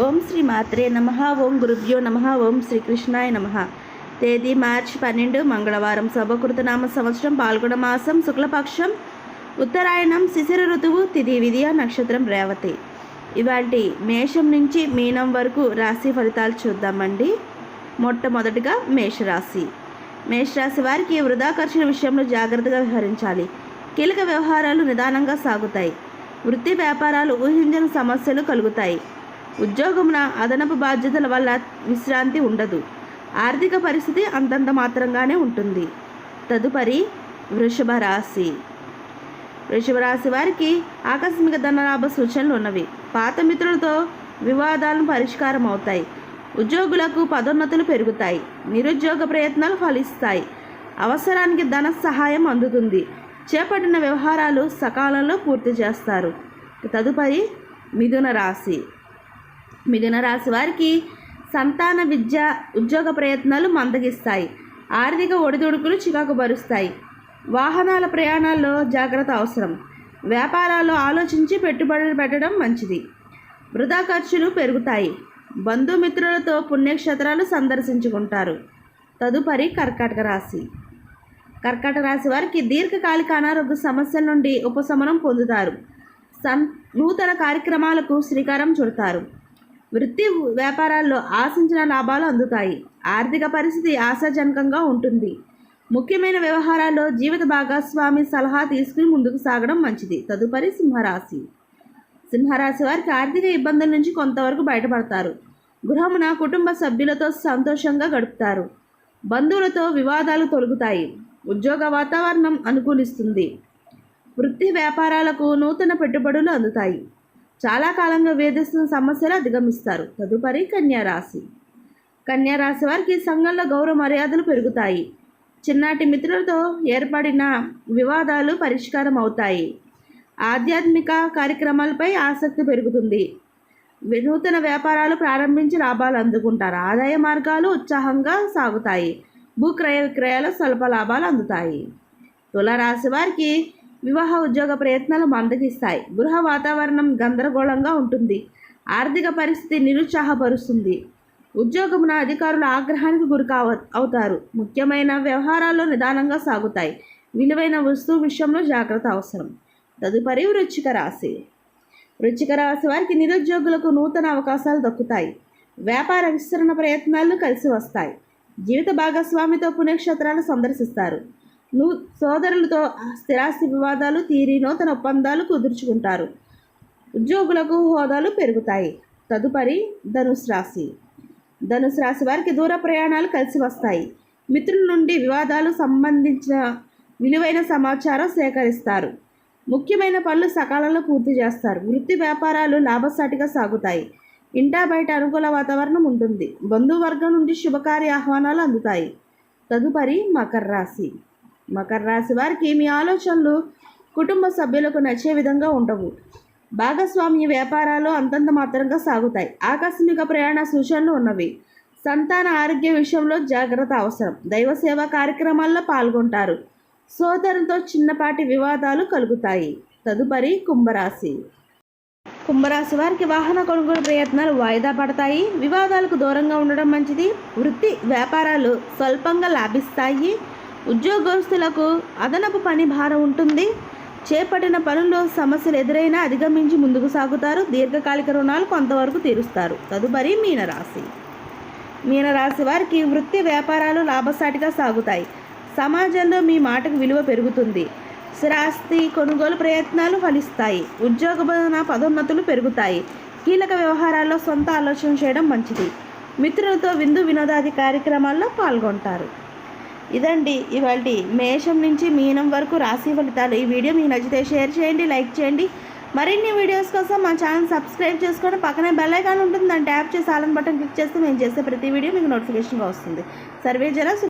ఓం శ్రీ మాత్రే నమః. ఓం గురుభ్యో నమః. ఓం శ్రీకృష్ణాయ నమః. తేదీ మార్చి 12 మంగళవారం. శుభకృతనామ సంవత్సరం పాల్గొన మాసం శుక్లపక్షం ఉత్తరాయణం శిశిర ఋతువు తిథి విధియ నక్షత్రం రేవతి. ఇవాల్టి మేషం నుంచి మీనం వరకు రాశి ఫలితాలు చూద్దామండి. మొట్టమొదటిగా మేషరాశి. మేషరాశి వారికి వృధా ఖర్చుల విషయంలో జాగ్రత్తగా వ్యవహరించాలి. కీలక వ్యవహారాలు నిదానంగా సాగుతాయి. వృత్తి వ్యాపారాలు ఊహించని సమస్యలు కలుగుతాయి. ఉద్యోగమున అదనపు బాధ్యతల వల్ల విశ్రాంతి ఉండదు. ఆర్థిక పరిస్థితి అంతంత మాత్రంగానే ఉంటుంది. తదుపరి వృషభ రాశి. వృషభ రాశి వారికి ఆకస్మిక ధనలాభ సూచనలు ఉన్నవి. పాత మిత్రులతో వివాదాలను పరిష్కారం అవుతాయి. ఉద్యోగులకు పదోన్నతులు పెరుగుతాయి. నిరుద్యోగ ప్రయత్నాలు ఫలిస్తాయి. అవసరానికి ధన సహాయం అందుతుంది. చేపట్టిన వ్యవహారాలు సకాలంలో పూర్తి చేస్తారు. తదుపరి మిథున రాశి. మిథున రాశి వారికి సంతాన విద్య ఉద్యోగ ప్రయత్నాలు మందగిస్తాయి. ఆర్థిక ఒడిదుడుకులు చికాకు పరుస్తాయి. వాహనాల ప్రయాణాల్లో జాగ్రత్త అవసరం. వ్యాపారాల్లో ఆలోచించి పెట్టుబడులు పెట్టడం మంచిది. వృధా ఖర్చులు పెరుగుతాయి. బంధుమిత్రులతో పుణ్యక్షేత్రాలు సందర్శించుకుంటారు. తదుపరి కర్కాటక రాశి. కర్కాటక రాశి వారికి దీర్ఘకాలిక అనారోగ్య సమస్యల నుండి ఉపశమనం పొందుతారు. నూతన కార్యక్రమాలకు శ్రీకారం చుడతారు. వృత్తి వ్యాపారాల్లో ఆశించిన లాభాలు అందుతాయి. ఆర్థిక పరిస్థితి ఆశాజనకంగా ఉంటుంది. ముఖ్యమైన వ్యవహారాల్లో జీవిత భాగస్వామి సలహా తీసుకుని ముందుకు సాగడం మంచిది. తదుపరి సింహరాశి. సింహరాశి వారికి ఆర్థిక ఇబ్బందుల నుంచి కొంతవరకు బయటపడతారు. గృహమున కుటుంబ సభ్యులతో సంతోషంగా గడుపుతారు. బంధువులతో వివాదాలు తొలగుతాయి. ఉద్యోగ వాతావరణం అనుకూలిస్తుంది. వృత్తి వ్యాపారాలకు నూతన పెట్టుబడులు అందుతాయి. చాలా కాలంగా వేధిస్తున్న సమస్యలు అధిగమిస్తారు. తదుపరి కన్యారాశి. కన్యారాశి వారికి సంఘంలో గౌరవ మర్యాదలు పెరుగుతాయి. చిన్నటి మిత్రులతో ఏర్పడిన వివాదాలు పరిష్కారం అవుతాయి. ఆధ్యాత్మిక కార్యక్రమాలపై ఆసక్తి పెరుగుతుంది. నూతన వ్యాపారాలు ప్రారంభించి లాభాలు అందుకుంటారు. ఆదాయ మార్గాలు ఉత్సాహంగా సాగుతాయి. భూక్రయ విక్రయాలు స్వల్ప లాభాలు అందుతాయి. తులారాశి వారికి వివాహ ఉద్యోగ ప్రయత్నాలు మందగిస్తాయి. గృహ వాతావరణం గందరగోళంగా ఉంటుంది. ఆర్థిక పరిస్థితి నిరుత్సాహపరుస్తుంది. ఉద్యోగమున అధికారుల ఆగ్రహానికి అవుతారు. ముఖ్యమైన వ్యవహారాల్లో నిదానంగా సాగుతాయి. విలువైన వస్తువు విషయంలో జాగ్రత్త అవసరం. తదుపరి వృశ్చిక రాశి. వృశ్చిక రాశి వారికి నిరుద్యోగులకు నూతన అవకాశాలు దక్కుతాయి. వ్యాపార విస్తరణ ప్రయత్నాలు కలిసి వస్తాయి. జీవిత భాగస్వామితో పుణ్యక్షేత్రాలు సందర్శిస్తారు. సోదరులతో స్థిరాస్తి వివాదాలు తీరి నూతన ఒప్పందాలు కుదుర్చుకుంటారు. ఉద్యోగులకు హోదాలు పెరుగుతాయి. తదుపరి ధనుసు రాశి. ధనుసు రాశి వారికి దూర ప్రయాణాలు కలిసి వస్తాయి. మిత్రుల నుండి వివాదాలు సంబంధించిన విలువైన సమాచారం సేకరిస్తారు. ముఖ్యమైన పనులు సకాలంలో పూర్తి చేస్తారు. వృత్తి వ్యాపారాలు లాభసాటిగా సాగుతాయి. ఇంటా బయట అనుకూల వాతావరణం ఉంటుంది. బంధువర్గం నుండి శుభకార్య ఆహ్వానాలు అందుతాయి. తదుపరి మకర రాశి. మకర రాశి వారికి మీ ఆలోచనలు కుటుంబ సభ్యులకు నచ్చే విధంగా ఉండవు. భాగస్వామ్య వ్యాపారాలు అంతంత మాత్రంగా సాగుతాయి. ఆకస్మిక ప్రయాణ సూచనలు ఉన్నవి. సంతాన ఆరోగ్య విషయంలో జాగ్రత్త అవసరం. దైవ సేవా కార్యక్రమాల్లో పాల్గొంటారు. సోదరులతో చిన్నపాటి వివాదాలు కలుగుతాయి. తదుపరి కుంభరాశి. కుంభరాశి వారికి వాహన కొనుగోలు ప్రయత్నాలు వాయిదా పడతాయి. వివాదాలకు దూరంగా ఉండడం మంచిది. వృత్తి వ్యాపారాలు స్వల్పంగా లాభిస్తాయి. ఉద్యోగస్తులకు అదనపు పని భారం ఉంటుంది. చేపట్టిన పనుల్లో సమస్యలు ఎదురైనా అధిగమించి ముందుకు సాగుతారు. దీర్ఘకాలిక రుణాలు కొంతవరకు తీరుస్తారు. తదుపరి మీనరాశి. మీనరాశి వారికి వృత్తి వ్యాపారాలు లాభసాటిగా సాగుతాయి. సమాజంలో మీ మాటకు విలువ పెరుగుతుంది. స్థిరాస్తి కొనుగోలు ప్రయత్నాలు ఫలిస్తాయి. ఉద్యోగ పదోన్నతులు పెరుగుతాయి. కీలక వ్యవహారాల్లో సొంత ఆలోచన చేయడం మంచిది. మిత్రులతో విందు వినోదాది కార్యక్రమాల్లో పాల్గొంటారు. ఇదండి ఇవాళ మేషం నుంచి మీనం వరకు రాశి ఫలితాలు. ఈ వీడియో మీకు నచ్చితే షేర్ చేయండి, లైక్ చేయండి. మరిన్ని వీడియోస్ కోసం మా ఛానల్ సబ్స్క్రైబ్ చేసుకొని పక్కనే బెల్ ఐకాన్ ఉంటుంది. దాన్ని ట్యాప్ చేసి ఆల్ బటన్ క్లిక్ చేస్తే మేము చేసే ప్రతి వీడియో మీకు నోటిఫికేషన్గా వస్తుంది. సర్వే జన